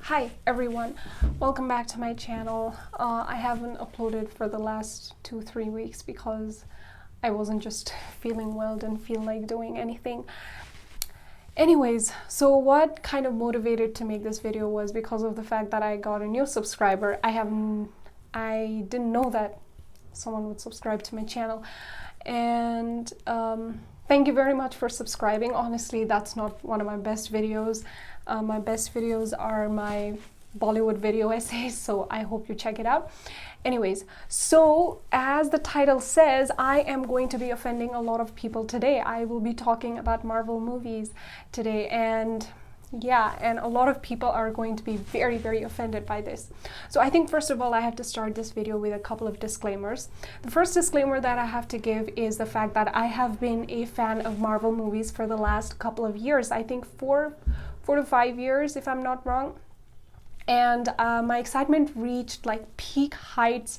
Hi everyone, welcome back to my channel. I haven't uploaded for the last 2-3 weeks because I wasn't just feeling well, didn't feel like doing anything. Anyways, so what kind of motivated to make this video was because of the fact that I got a new subscriber. I didn't know that someone would subscribe to my channel, and thank you very much for subscribing. Honestly, that's not one of my best videos. My best videos are my Bollywood video essays, so I hope you check it out. Anyways, so as the title says, I am going to be offending a lot of people today. I will be talking about Marvel movies today, and yeah, and a lot of people are going to be very, very offended by this. So I think first of all, I have to start this video with a couple of disclaimers. The first disclaimer that I have to give is the fact that I have been a fan of Marvel movies for the last couple of years. I think four to 5 years, if I'm not wrong. And my excitement reached like peak heights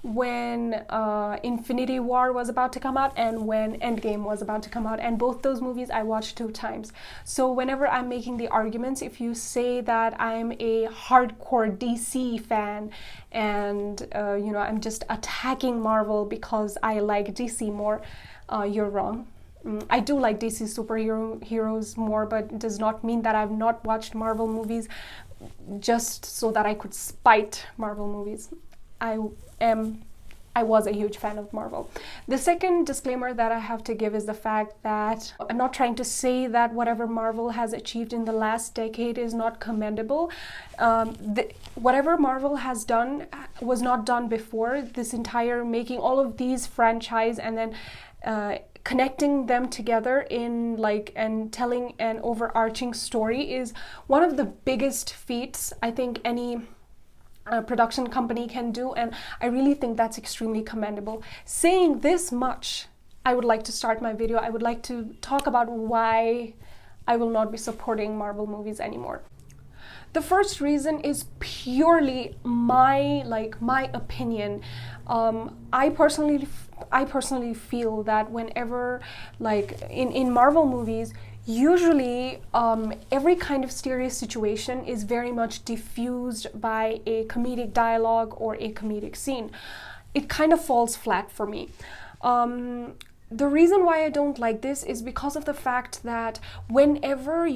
when Infinity War was about to come out and when Endgame was about to come out, and both those movies I watched 2 times. So whenever I'm making the arguments, if you say that I'm a hardcore DC fan and you know, I'm just attacking Marvel because I like DC more, you're wrong. I do like DC heroes more, but it does not mean that I've not watched Marvel movies just so that I could spite Marvel movies. I was a huge fan of Marvel. The second disclaimer that I have to give is the fact that I'm not trying to say that whatever Marvel has achieved in the last decade is not commendable. Whatever Marvel has done was not done before. This entire making all of these franchise and then connecting them together in and telling an overarching story is one of the biggest feats I think any production company can do, and I really think that's extremely commendable. Saying this much, I would like to start my video. I would like to talk about why I will not be supporting Marvel movies anymore. The first reason is purely my opinion. I personally feel that whenever in Marvel movies, usually every kind of serious situation is very much diffused by a comedic dialogue or a comedic scene. It kind of falls flat for me. The reason why I don't like this is because of the fact that whenever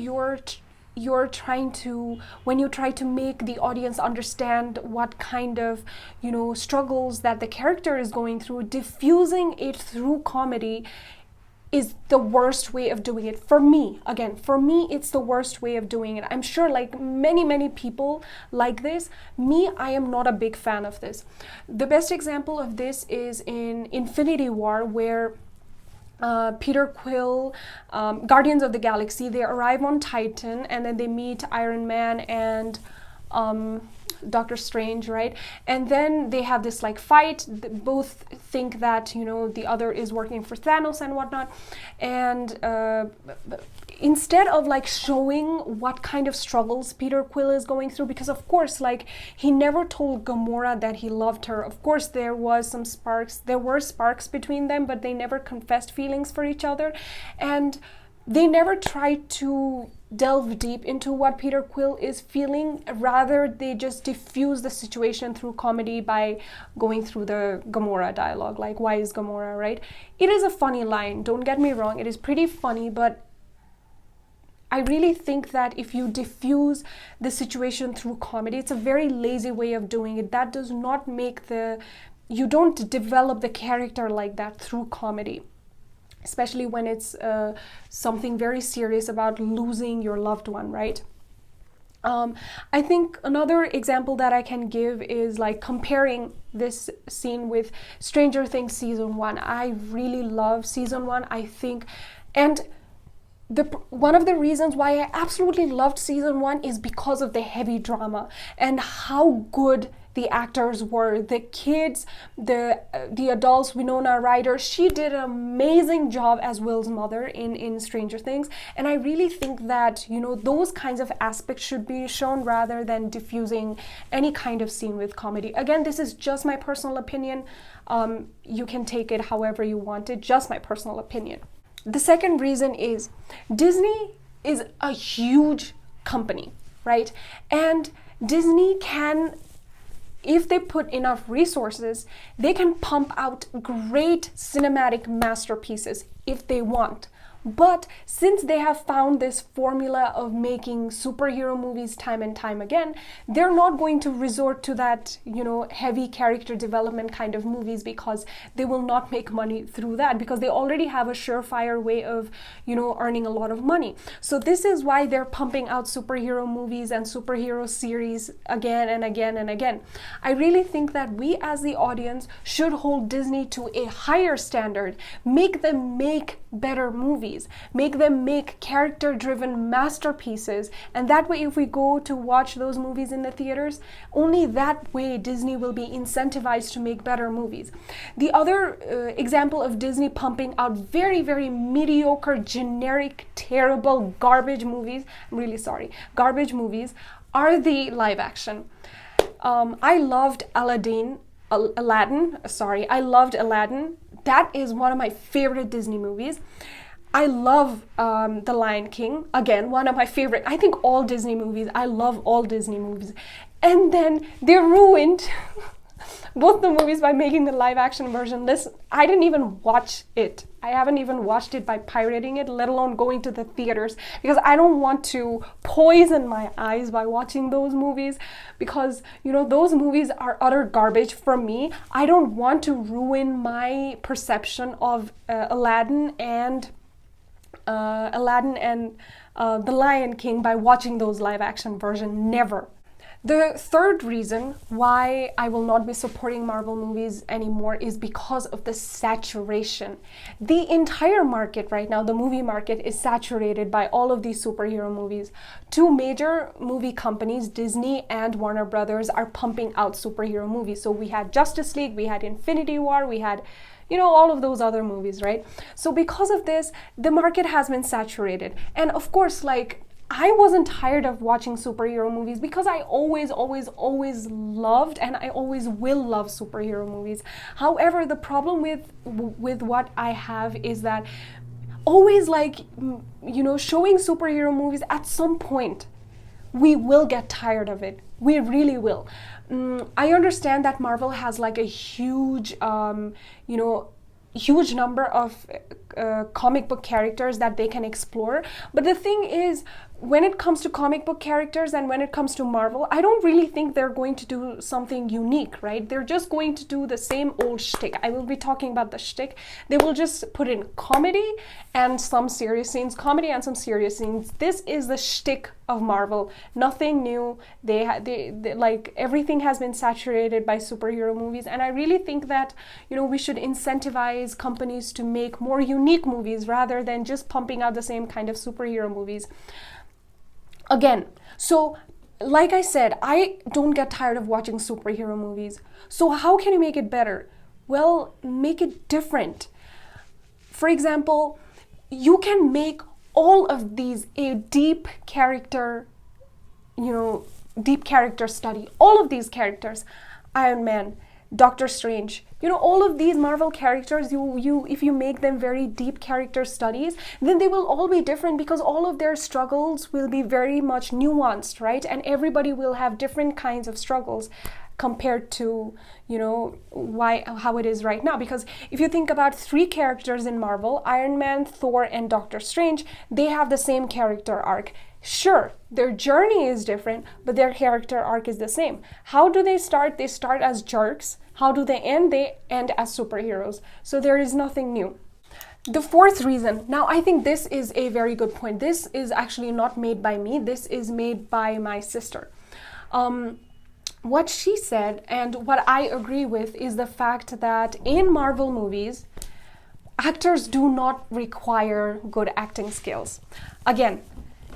when you try to make the audience understand what kind of, you know, struggles that the character is going through, diffusing it through comedy is the worst way of doing it. For me, again, for me, it's the worst way of doing it. I'm sure like many people like this. Me, I am not a big fan of this. The best example of this is in Infinity War, where Peter Quill, Guardians of the Galaxy, they arrive on Titan and then they meet Iron Man and Doctor Strange, right? And then they have this like fight. Both think that, you know, the other is working for Thanos and whatnot. And instead of like showing what kind of struggles Peter Quill is going through, because of course, like, he never told Gamora that he loved her. Of course, there were sparks between them, but they never confessed feelings for each other. And they never tried to delve deep into what Peter Quill is feeling. Rather, they just diffuse the situation through comedy by going through the Gamora dialogue, like, why is Gamora, right? It is a funny line, don't get me wrong, it is pretty funny, but I really think that if you diffuse the situation through comedy, it's a very lazy way of doing it. That does not make you don't develop the character like that through comedy, especially when it's something very serious about losing your loved one, right? I think another example that I can give is like comparing this scene with Stranger Things season 1. I really love season 1, I think, and one of the reasons why I absolutely loved season 1 is because of the heavy drama and how good the actors were. The kids, the adults, Winona Ryder, she did an amazing job as Will's mother in Stranger Things. And I really think that, you know, those kinds of aspects should be shown rather than diffusing any kind of scene with comedy. Again, this is just my personal opinion. You can take it however you want it, just my personal opinion. The second reason is Disney is a huge company, right? And Disney can, if they put enough resources, they can pump out great cinematic masterpieces if they want. But since they have found this formula of making superhero movies time and time again, they're not going to resort to that, heavy character development kind of movies, because they will not make money through that, because they already have a surefire way of, earning a lot of money. So this is why they're pumping out superhero movies and superhero series again and again and again. I really think that we as the audience should hold Disney to a higher standard, make them make better movies, make them make character-driven masterpieces, and that way if we go to watch those movies in the theaters, only that way Disney will be incentivized to make better movies. The other example of Disney pumping out very, very mediocre, generic, terrible, garbage movies, I'm really sorry, garbage movies, are the live action. I loved Aladdin. I loved Aladdin. That is one of my favorite Disney movies. I love The Lion King. Again, one of my favorite. I think all Disney movies. I love all Disney movies. And then they ruined both the movies by making the live action version. Listen, I didn't even watch it. I haven't even watched it by pirating it, let alone going to the theaters, because I don't want to poison my eyes by watching those movies, because those movies are utter garbage for me. I don't want to ruin my perception of Aladdin and The Lion King by watching those live action versions. Never. The third reason why I will not be supporting Marvel movies anymore is because of the saturation. The entire market right now, the movie market, is saturated by all of these superhero movies. Two major movie companies, Disney and Warner Brothers, are pumping out superhero movies. So we had Justice League, we had Infinity War, we had all of those other movies, right? So because of this, the market has been saturated. And of course, I wasn't tired of watching superhero movies, because I always loved, and I always will love superhero movies. However, the problem with what I have is that always showing superhero movies, at some point we will get tired of it. We really will. I understand that Marvel has a huge huge number of comic book characters that they can explore. But the thing is, when it comes to comic book characters and when it comes to Marvel, I don't really think they're going to do something unique, right? They're just going to do the same old shtick. I will be talking about the shtick. They will just put in comedy and some serious scenes, This is the shtick of Marvel. Nothing new. They everything has been saturated by superhero movies, and I really think that we should incentivize companies to make more unique movies rather than just pumping out the same kind of superhero movies. Again, so like I said, I don't get tired of watching superhero movies. So how can you make it better? Well, make it different. For example, you can make all of these a deep character study. All of these characters, Iron Man, Doctor Strange, all of these Marvel characters, if you make them very deep character studies, then they will all be different, because all of their struggles will be very much nuanced, right? And everybody will have different kinds of struggles compared to how it is right now. Because if you think about three characters in Marvel, Iron Man, Thor, and Doctor Strange, they have the same character arc. Sure, their journey is different, but their character arc is the same. How do they start? They start as jerks. How do they end? They end as superheroes. So there is nothing new. The fourth reason, now I think this is a very good point. This is actually not made by me. This is made by my sister. What she said, and what I agree with, is the fact that in Marvel movies, actors do not require good acting skills. Again,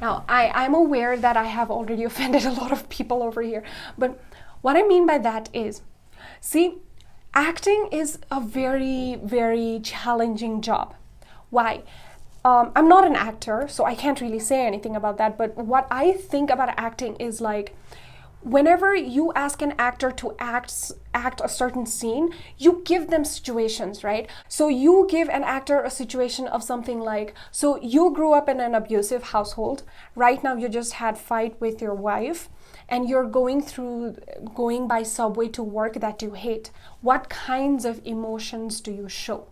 now I'm aware that I have already offended a lot of people over here, but what I mean by that is, see, acting is a very, very challenging job. Why? I'm not an actor, so I can't really say anything about that, but what I think about acting is whenever you ask an actor to act a certain scene, you give them situations, right? So you give an actor a situation of something so you grew up in an abusive household. Right now you just had fight with your wife, and you're going by subway to work that you hate, what kinds of emotions do you show?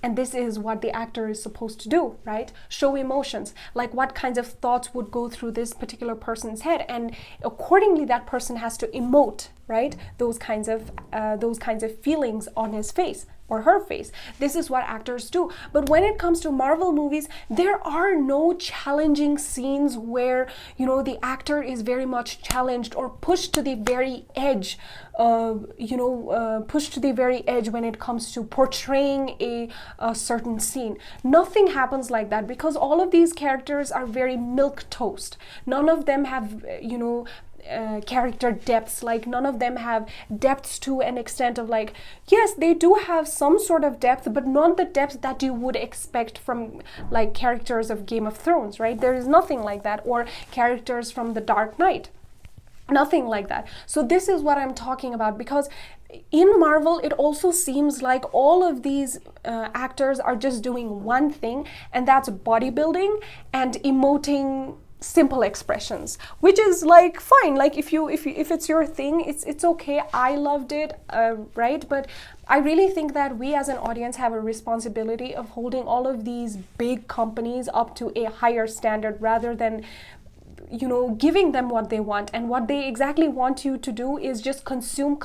And this is what the actor is supposed to do, right? Show emotions, like what kinds of thoughts would go through this particular person's head, and accordingly that person has to emote, right? Those kinds of feelings on his face or her face. This is what actors do. But when it comes to Marvel movies, there are no challenging scenes where, you know, the actor is very much challenged or pushed to the very edge, pushed to the very edge when it comes to portraying a certain scene. Nothing happens like that, because all of these characters are very milk toast. None of them have, character depths. Like, none of them have depths to an extent of, like, yes, they do have some sort of depth, but not the depth that you would expect from, like, characters of Game of Thrones, right? There is nothing like that. Or characters from The Dark Knight. Nothing like that. So this is what I'm talking about, because in Marvel, it also seems like all of these actors are just doing one thing, and that's bodybuilding and emoting simple expressions, which is like fine. Like if it's your thing, it's okay. I loved it, right? But I really think that we as an audience have a responsibility of holding all of these big companies up to a higher standard, rather than, you know, giving them what they want. And what they exactly want you to do is just consume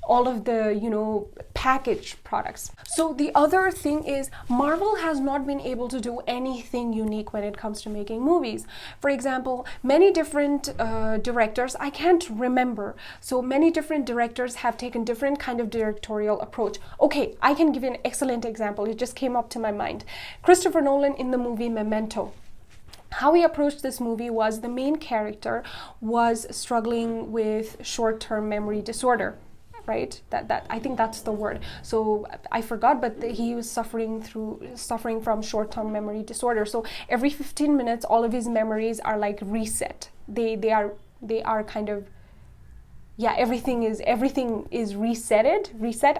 all of the, you know, packaged products. So the other thing is, Marvel has not been able to do anything unique when it comes to making movies. For example, many different directors, I can't remember, so many different directors have taken different kind of directorial approach. Okay, I can give you an excellent example. It just came up to my mind. Christopher Nolan in the movie Memento. How he approached this movie was, the main character was struggling with short-term memory disorder, right? That I think that's the word. So I forgot, but he was suffering from short-term memory disorder. So every 15 minutes, all of his memories are like reset. They are kind of, yeah, everything is reset.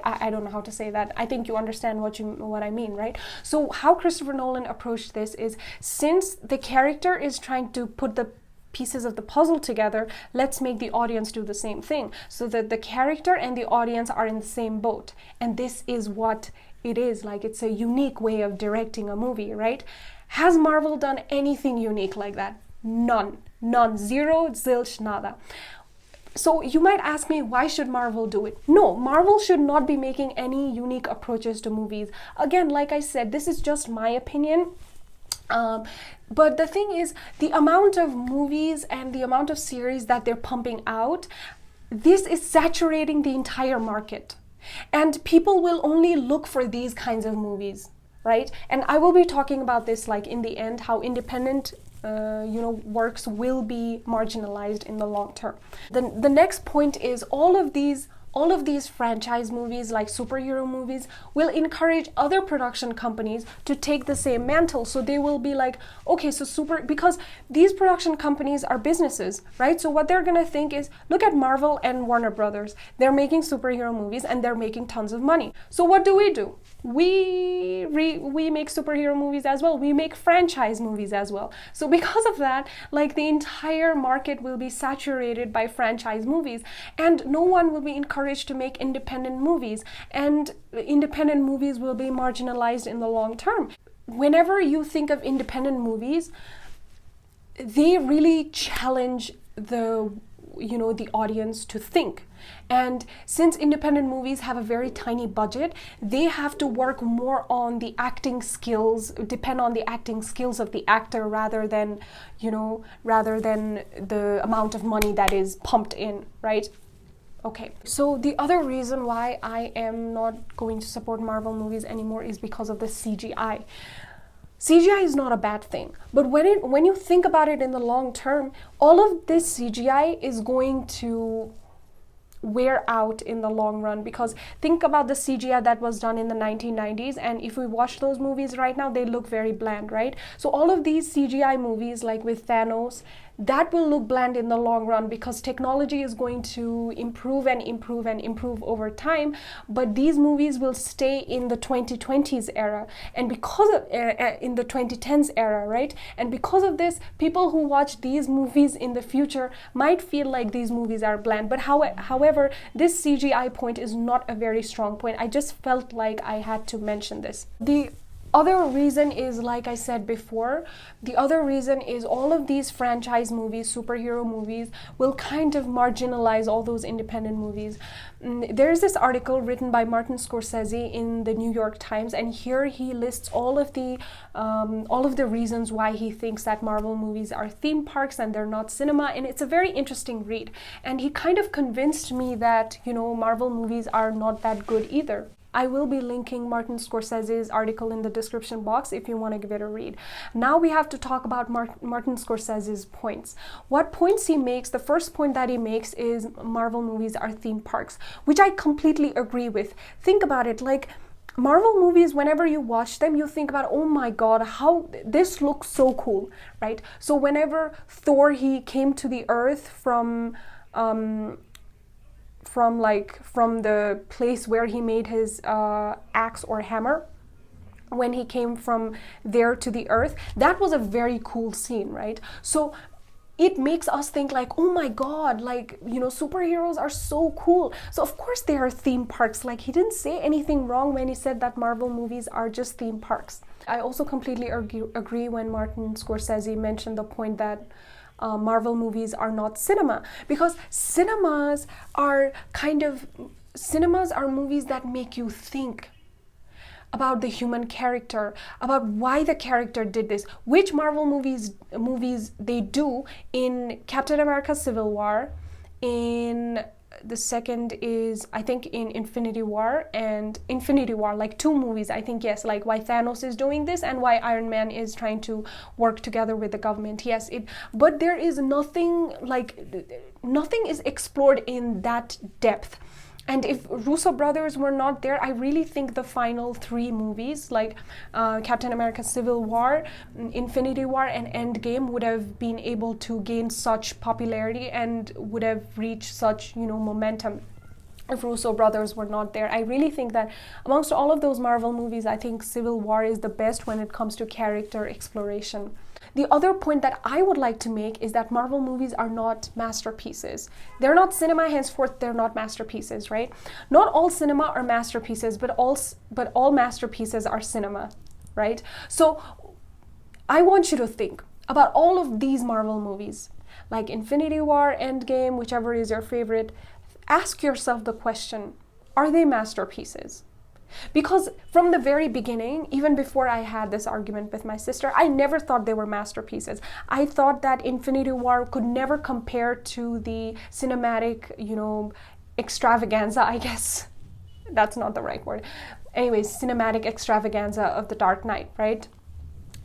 I don't know how to say that. I think you understand what I mean, right? So how Christopher Nolan approached this is, since the character is trying to put the pieces of the puzzle together, let's make the audience do the same thing, so that the character and the audience are in the same boat. And this is what it is. Like, it's a unique way of directing a movie, right? Has Marvel done anything unique like that? None. Zero, zilch, nada. So you might ask me, why should Marvel do it? No, Marvel should not be making any unique approaches to movies. Again, like I said, this is just my opinion. But the thing is, the amount of movies and the amount of series that they're pumping out, this is saturating the entire market. And people will only look for these kinds of movies, right? And I will be talking about this, like, in the end, how independent works will be marginalized in the long term. The next point is, all of these franchise movies, like superhero movies, will encourage other production companies to take the same mantle. So they will be like, okay, because these production companies are businesses, right? So what they're gonna think is, look at Marvel and Warner Brothers. They're making superhero movies and they're making tons of money. So what do? We make superhero movies as well. We make franchise movies as well. So because of that, like, the entire market will be saturated by franchise movies, and no one will be encouraged to make independent movies, and independent movies will be marginalized in the long term. Whenever you think of independent movies, they really challenge the audience to think. And since independent movies have a very tiny budget, they have to work more on the acting skills, depend on the acting skills of the actor, rather than the amount of money that is pumped in, right? Okay, so the other reason why I am not going to support Marvel movies anymore is because of the CGI. CGI is not a bad thing, but when you think about it in the long term, all of this CGI is going to wear out in the long run. Because think about the CGI that was done in the 1990s, and if we watch those movies right now, they look very bland, right? So all of these CGI movies, like with Thanos, that will look bland in the long run because technology is going to improve and improve and improve over time, but these movies will stay in the 2020s era, and because of in the 2010s era, right? And because of this, people who watch these movies in the future might feel like these movies are bland. But however, this CGI point is not a very strong point. I just felt like I had to mention this. The other reason is, like I said before, the other reason is all of these franchise movies, superhero movies, will kind of marginalize all those independent movies. There's this article written by Martin Scorsese in the New York Times, and here he lists all of the reasons why he thinks that Marvel movies are theme parks and they're not cinema, and it's a very interesting read. And he kind of convinced me that, you know, Marvel movies are not that good either. I will be linking Martin Scorsese's article in the description box if you want to give it a read. Now we have to talk about Martin Scorsese's points. What points he makes, the first point that he makes is Marvel movies are theme parks, which I completely agree with. Think about it, like Marvel movies, whenever you watch them, you think about, oh my god, how this looks so cool, right? So whenever Thor, he came to the earth from the place where he made his axe or hammer, when he came from there to the earth, that was a very cool scene, right? So it makes us think like, oh my god, like, you know, superheroes are so cool. So of course they are theme parks. Like, he didn't say anything wrong when he said that Marvel movies are just theme parks. I also completely agree when Martin Scorsese mentioned the point that Marvel movies are not cinema, because cinemas are movies that make you think about the human character, about why the character did this, which Marvel movies they do in Captain America Civil War, in the second is, I think, in Infinity War, like 2 movies, I think, yes, like why Thanos is doing this and why Iron Man is trying to work together with the government, yes, but there is nothing is explored in that depth. And if Russo brothers were not there, I really think the final 3 movies, like Captain America Civil War, Infinity War, and Endgame, would have been able to gain such popularity and would have reached such, you know, momentum if Russo brothers were not there. I really think that amongst all of those Marvel movies, I think Civil War is the best when it comes to character exploration. The other point that I would like to make is that Marvel movies are not masterpieces. They're not cinema, henceforth they're not masterpieces, right? Not all cinema are masterpieces, but all masterpieces are cinema, right? So I want you to think about all of these Marvel movies, like Infinity War, Endgame, whichever is your favorite. Ask yourself the question, are they masterpieces? Because from the very beginning, even before I had this argument with my sister, I never thought they were masterpieces. I thought that Infinity War could never compare to the cinematic, you know, extravaganza, I guess. That's not the right word. Anyways, cinematic extravaganza of The Dark Knight, right?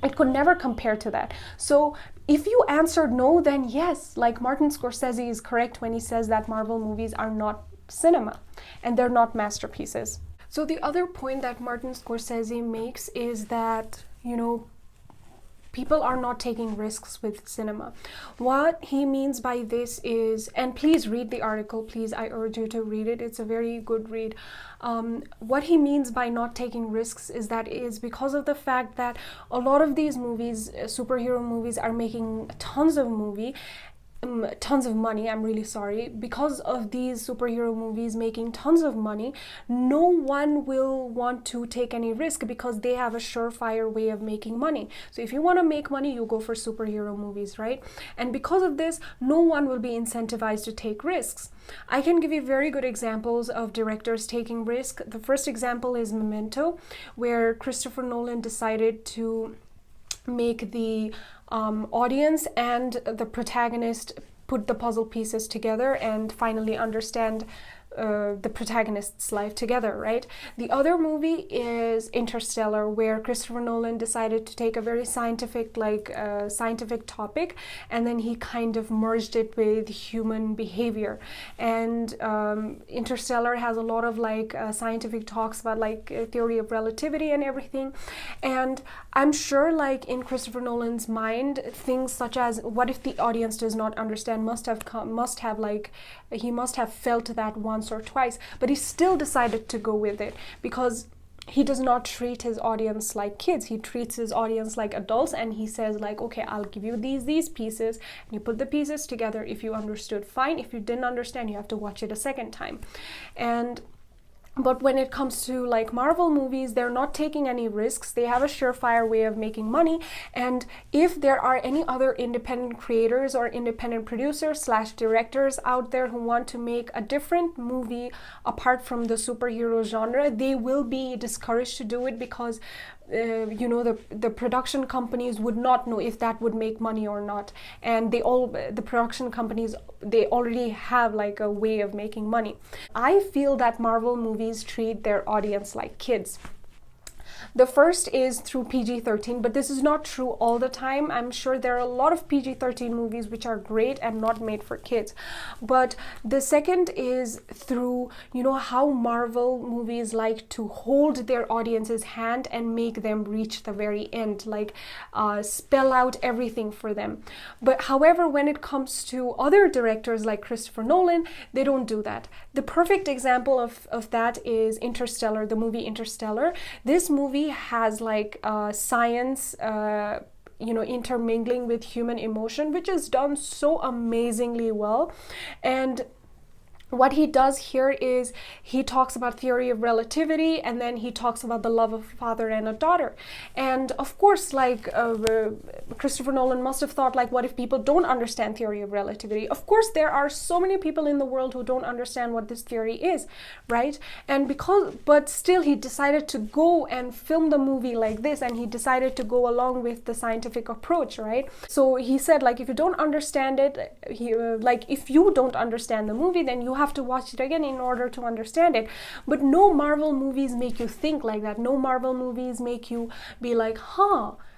It could never compare to that. So if you answered no, then yes, like Martin Scorsese is correct when he says that Marvel movies are not cinema and they're not masterpieces. So the other point that Martin Scorsese makes is that, you know, people are not taking risks with cinema. What he means by this is, and please read the article, please, I urge you to read it. It's a very good read. What he means by not taking risks is because of the fact that a lot of these movies, superhero movies, are making tons of money. I'm really sorry. Because of these superhero movies making tons of money, no one will want to take any risk because they have a surefire way of making money. So if you want to make money, you go for superhero movies, right? And because of this, no one will be incentivized to take risks. I can give you very good examples of directors taking risk. The first example is Memento, where Christopher Nolan decided to make the audience and the protagonist put the puzzle pieces together and finally understand the protagonist's life together, right? The other movie is Interstellar, where Christopher Nolan decided to take a very scientific, scientific topic, and then he kind of merged it with human behavior. And Interstellar has a lot of scientific talks about theory of relativity and everything. And I'm sure in Christopher Nolan's mind, things such as what if the audience does not understand he must have felt that once or twice, but he still decided to go with it because he does not treat his audience like kids. He treats his audience like adults, and he says okay, I'll give you these pieces, and you put the pieces together. If you understood, fine. If you didn't understand, you have to watch it a second time. But when it comes to Marvel movies, they're not taking any risks. They have a surefire way of making money. And if there are any other independent creators or independent producers / directors out there who want to make a different movie apart from the superhero genre, they will be discouraged to do it because the production companies would not know if that would make money or not. And the production companies, they already have a way of making money. I feel that Marvel movies treat their audience like kids. The first is through PG-13, but this is not true all the time. I'm sure there are a lot of PG-13 movies which are great and not made for kids. But the second is through, how Marvel movies like to hold their audience's hand and make them reach the very end, spell out everything for them. But however, when it comes to other directors like Christopher Nolan, they don't do that. The perfect example of that is Interstellar, the movie Interstellar. This movie has science intermingling with human emotion, which is done so amazingly well. And what he does here is he talks about theory of relativity, and then he talks about the love of a father and a daughter. And of course, Christopher Nolan must have thought, what if people don't understand theory of relativity? Of course, there are so many people in the world who don't understand what this theory is, right? But still he decided to go and film the movie like this, and he decided to go along with the scientific approach, right? So he said, if you don't understand it, if you don't understand the movie, then you have to watch it again in order to understand it. But no Marvel movies make you think like that. No Marvel movies make you be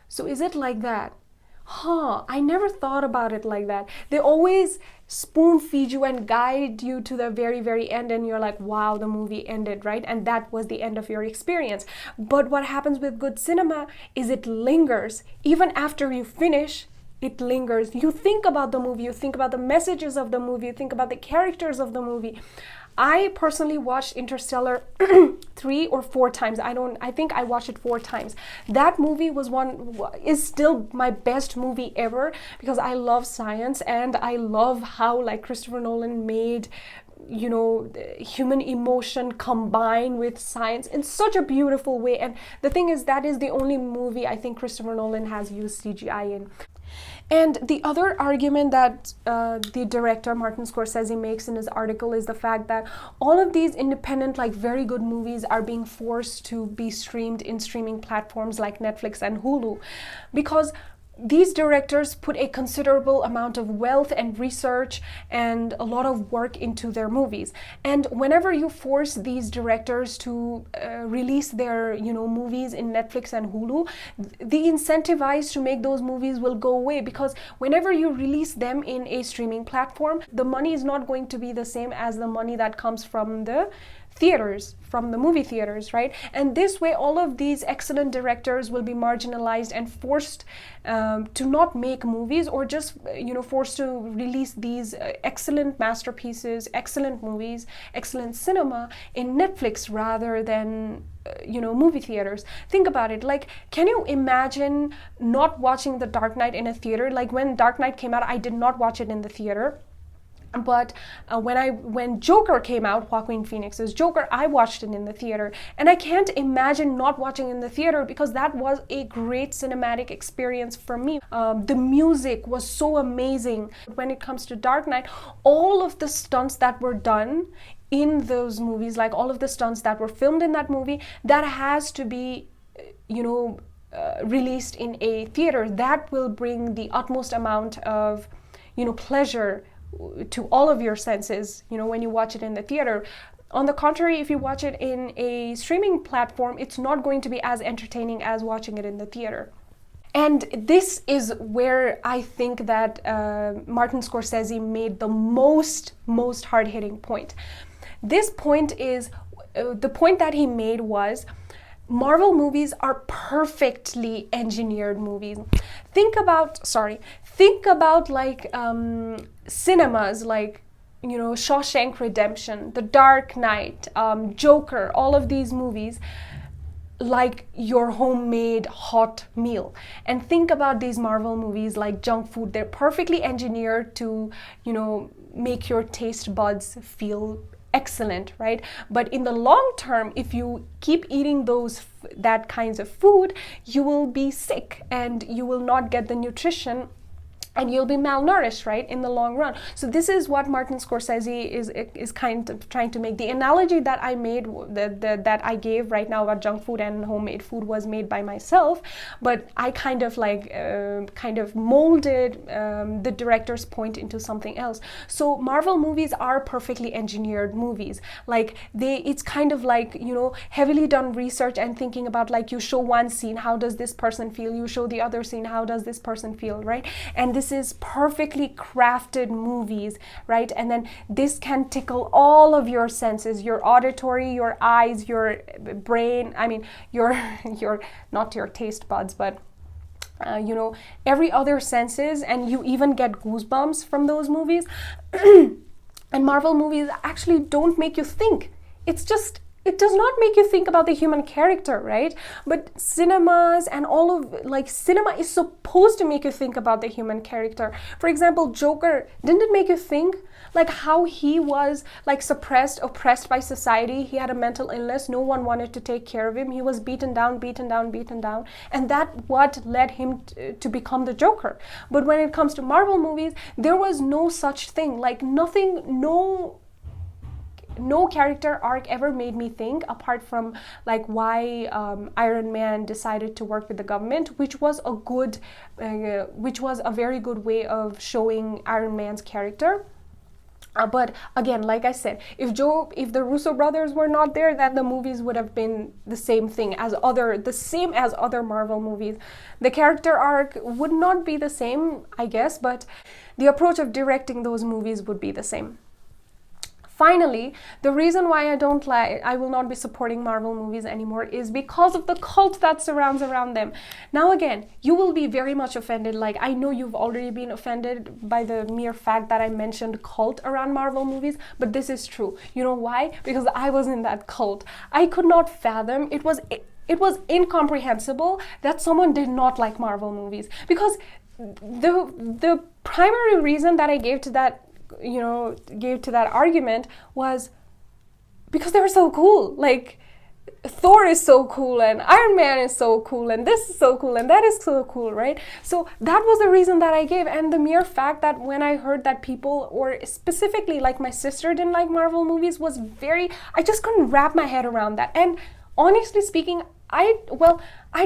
so is it like that? I never thought about it like that. They always spoon feed you and guide you to the very, very end, and you're like, wow, the movie ended, right? And that was the end of your experience. But what happens with good cinema is it lingers. Even after you finish, it lingers. You think about the movie, you think about the messages of the movie, you think about the characters of the movie. I personally watched Interstellar 3 or 4 times. I think I watched it 4 times. That movie is still my best movie ever because I love science, and I love how Christopher Nolan made human emotion combine with science in such a beautiful way. And the thing is, that is the only movie I think Christopher Nolan has used CGI in. And the other argument that the director Martin Scorsese makes in his article is the fact that all of these independent, very good movies are being forced to be streamed in streaming platforms like Netflix and Hulu, because these directors put a considerable amount of wealth and research and a lot of work into their movies. And whenever you force these directors to release their, movies in Netflix and Hulu, the incentivized to make those movies will go away, because whenever you release them in a streaming platform, the money is not going to be the same as the money that comes from the theaters, from the movie theaters, right? And this way, all of these excellent directors will be marginalized and forced to not make movies, or just, forced to release these excellent masterpieces, excellent movies, excellent cinema in Netflix rather than movie theaters. Think about it. Can you imagine not watching The Dark Knight in a theater? When Dark Knight came out, I did not watch it in the theater. But when Joker came out, Joaquin Phoenix's Joker, I watched it in the theater, and I can't imagine not watching in the theater, because that was a great cinematic experience for me. The music was so amazing. When it comes to Dark Knight, all of the stunts that were done in those movies, all of the stunts that were filmed in that movie, that has to be, released in a theater. That will bring the utmost amount of, pleasure to all of your senses, you know, when you watch it in the theater. On the contrary, if you watch it in a streaming platform, it's not going to be as entertaining as watching it in the theater. And this is where I think that Martin Scorsese made the most hard-hitting point. This point is, the point that he made was, Marvel movies are perfectly engineered movies. Think about like cinemas like, you know, Shawshank Redemption, The Dark Knight, Joker, all of these movies like your homemade hot meal. And think about these Marvel movies like junk food. They're perfectly engineered to, you know, make your taste buds feel excellent, right? But in the long term, if you keep eating that kinds of food, you will be sick and you will not get the nutrition and you'll be malnourished, right, in the long run. So this is what Martin Scorsese is kind of trying to make. The analogy that I made, that I gave right now about junk food and homemade food was made by myself, but I kind of like molded the director's point into something else. So Marvel movies are perfectly engineered movies. Like it's kind of like, you know, heavily done research and thinking about, like, you show one scene, how does this person feel? You show the other scene, how does this person feel, right? And this is perfectly crafted movies, right? And then this can tickle all of your senses, your auditory, your eyes, your brain, I mean, your not your taste buds, but you know, every other senses, and you even get goosebumps from those movies. And Marvel movies actually don't make you think. It does not make you think about the human character, right? But cinemas and all of, like, cinema is supposed to make you think about the human character. For example, Joker, didn't it make you think, like, how he was, like, suppressed, oppressed by society? He had a mental illness. No one wanted to take care of him. He was beaten down. And that what led him to become the Joker. But when it comes to Marvel movies, there was no such thing. Like, nothing, no character arc ever made me think, apart from like why Iron Man decided to work with the government, which was a very good way of showing Iron Man's character. But again, like I said, if the Russo brothers were not there, then the movies would have been the same as other Marvel movies. The character arc would not be the same, I guess, but the approach of directing those movies would be the same. Finally, the reason why I will not be supporting Marvel movies anymore is because of the cult that surrounds around them. Now again, you will be very much offended. Like, I know you've already been offended by the mere fact that I mentioned cult around Marvel movies, but this is true. You know why? Because I was in that cult. I could not fathom, it was incomprehensible that someone did not like Marvel movies, because the primary reason that I gave to that argument was because they were so cool. Like, Thor is so cool, and Iron Man is so cool, and this is so cool, and that is so cool, right? So that was the reason that I gave. And the mere fact that when I heard that people, or specifically like my sister, didn't like Marvel movies was I just couldn't wrap my head around that. And honestly speaking, I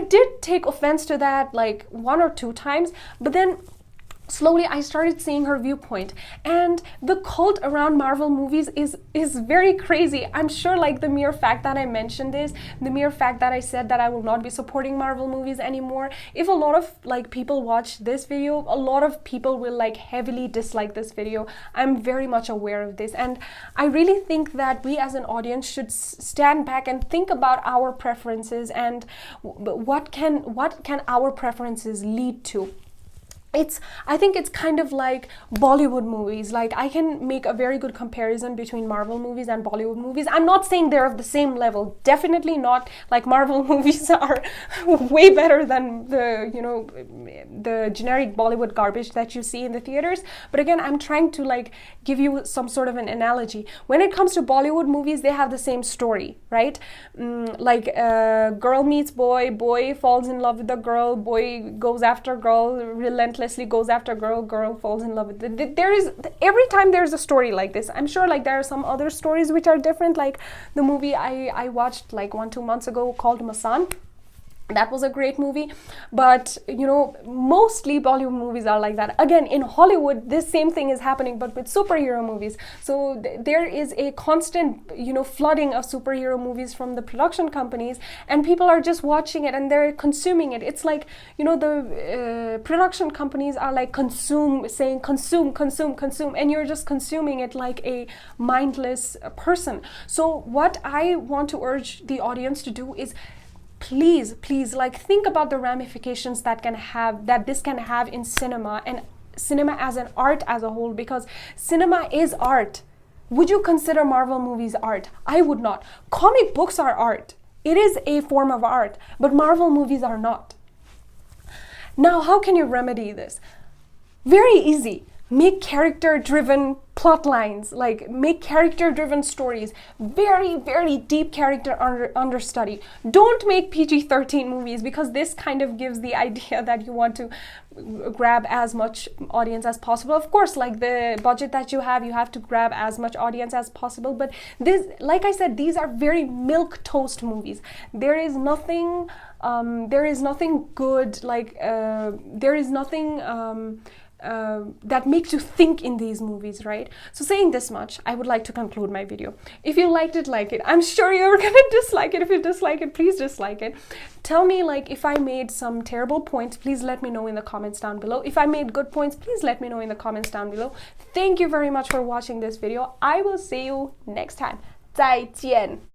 did take offense to that like 1 or 2 times, but then slowly I started seeing her viewpoint, and the cult around Marvel movies is very crazy. I'm sure, like, the mere fact that I mentioned this, the mere fact that I said that I will not be supporting Marvel movies anymore, if a lot of like people watch this video, a lot of people will like heavily dislike this video. I'm very much aware of this, and I really think that we as an audience should stand back and think about our preferences and what can our preferences lead to. I think it's kind of like Bollywood movies. Like, I can make a very good comparison between Marvel movies and Bollywood movies. I'm not saying they're of the same level. Definitely not. Like, Marvel movies are way better than the generic Bollywood garbage that you see in the theaters. But again, I'm trying to like give you some sort of an analogy. When it comes to Bollywood movies, they have the same story, right? Girl meets boy, boy falls in love with the girl, boy goes after girl, relentlessly goes after girl, girl falls in love with every time there's a story like this. I'm sure like there are some other stories which are different, like the movie I watched like 1-2 months ago called Masan. That was a great movie. But you know, mostly Bollywood movies are like that. Again, in Hollywood this same thing is happening, but with superhero movies. So there is a constant, you know, flooding of superhero movies from the production companies, and people are just watching it and they're consuming it. It's like, you know, the production companies are like saying consume, consume, consume, and you're just consuming it like a mindless person. So what I want to urge the audience to do is, please, like, think about the ramifications that this can have in cinema, and cinema as an art as a whole, because cinema is art. Would you consider Marvel movies art? I would not. Comic books are art. It is a form of art, but Marvel movies are not. Now, how can you remedy this? Very easy. Make character-driven plot lines, like make character-driven stories, very deep character understudy. Don't make PG-13 movies, because this kind of gives the idea that you want to grab as much audience as possible. Of course, like the budget that you have to grab as much audience as possible, but this, like I said, these are very milquetoast movies. There is nothing good, like there is nothing that makes you think in these movies, right? So saying this much, I would like to conclude my video. If you liked it, like it. I'm sure you're gonna dislike it. If you dislike it, please dislike it. Tell me, like, if I made some terrible points, please let me know in the comments down below. If I made good points, please let me know in the comments down below. Thank you very much for watching this video. I will see you next time. 再见